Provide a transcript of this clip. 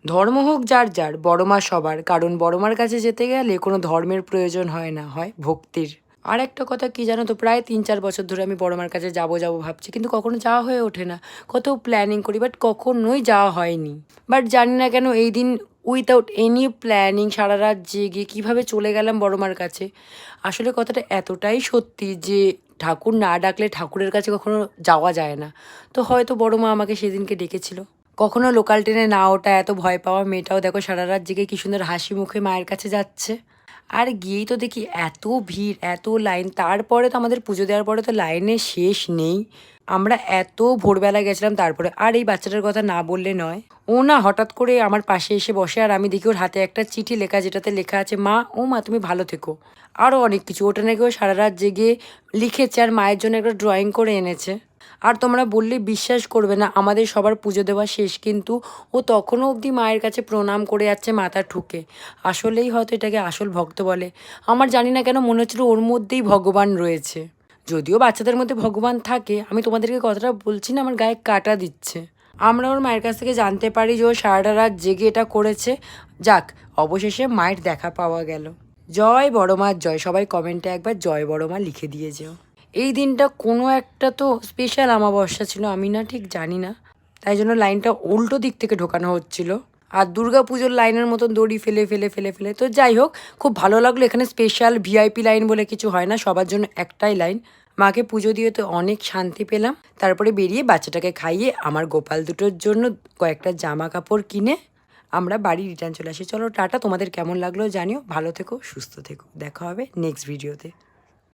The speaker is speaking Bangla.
ধর্ম হোক যার যার, বড় মা সবার, কারণ বড় মার কাছে যেতে গেলে কোনো ধর্মের প্রয়োজন হয় না, হয় ভক্তির। আর একটা কথা কি জানো তো, প্রায় 3-4 বছর ধরে আমি বড় মার কাছে যাবো যাবো ভাবছি, কিন্তু কখনো যাওয়া হয়ে ওঠে না। কত প্ল্যানিং করি, বাট কখনোই যাওয়া হয়নি। বাট জানি না কেন এই দিন উইথাউট এনি প্ল্যানিং সারা রাত জেগে কীভাবে চলে গেলাম বড় মার কাছে। আসলে কথাটা এতটাই সত্যি যে ঠাকুর না ডাকলে ঠাকুরের কাছে কখনো যাওয়া যায় না। তো হয়তো বড় মা আমাকে সেদিনকে ডেকেছিল। কখনো লোকাল ট্রেনে না ওঠা এত ভয় পাওয়া মেয়েটাও দেখো সারা রাত জেগে কি সুন্দর হাসি মুখে মায়ের কাছে যাচ্ছে। আর গিয়েই তো দেখি এত ভিড়, এত লাইন। তারপরে তো আমাদের পুজো দেওয়ার পরে তো লাইনের শেষ নেই। আমরা এত ভোরবেলা গেছিলাম তারপরে। আর এই বাচ্চাটার কথা না বললে নয়। ও না হঠাৎ করে আমার পাশে এসে বসে, আর আমি দেখি ওর হাতে একটা চিঠি লেখা, যেটাতে লেখা আছে, মা, ও মা তুমি ভালো থেকো। আরও অনেক কিছু। ওটা নাকি ও সারা রাত জেগে লিখেছে আর মায়ের জন্য একটা ড্রয়িং করে এনেছে। আর তোমরা বললে বিশ্বাস করবে না, আমাদের সবার পুজো দেওয়া শেষ, কিন্তু ও তখনও অবধি মায়ের কাছে প্রণাম করে যাচ্ছে মাথা ঠুকে। আসলেই হয়তো এটাকে আসল ভক্ত বলে। আমার জানি না কেন মনে হচ্ছিল ওর মধ্যেই ভগবান রয়েছে। যদিও বাচ্চাদের মধ্যে ভগবান থাকে, আমি তোমাদেরকে কথাটা বলছি না, আমার গায়ে কাটা দিচ্ছে। আমরা ওর মায়ের কাছ থেকে জানতে পারি যে ও সারাটা রাত জেগে এটা করেছে। যাক, অবশেষে মায়ের দেখা পাওয়া গেল। জয় বড় মার জয়। সবাই কমেন্টে একবার জয় বড় মা লিখে দিয়ে যেও। এই দিনটা কোনো একটা তো স্পেশাল অমাবস্যা ছিল, আমি না ঠিক জানি না, তাই জন্য লাইনটা উল্টো দিক থেকে ঢোকানো হচ্ছিল। আর দুর্গা পুজোর লাইনের মতন দড়ি ফেলে ফেলে ফেলে ফেলে, তো যাই হোক, খুব ভালো লাগলো। এখানে স্পেশাল ভিআইপি লাইন বলে কিছু হয় না, সবার জন্য একটাই লাইন। মাকে পুজো দিয়ে তো অনেক শান্তি পেলাম। তারপরে বেরিয়ে বাচ্চাটাকে খাইয়ে আমার গোপাল দুটোর জন্য কয়েকটা জামা কাপড় কিনে আমরা বাড়ি রিটার্ন চলে আসি। চলো টাটা, তোমাদের কেমন লাগলো জানিও। ভালো থেকো, সুস্থ থেকো, দেখা হবে নেক্সট ভিডিওতে।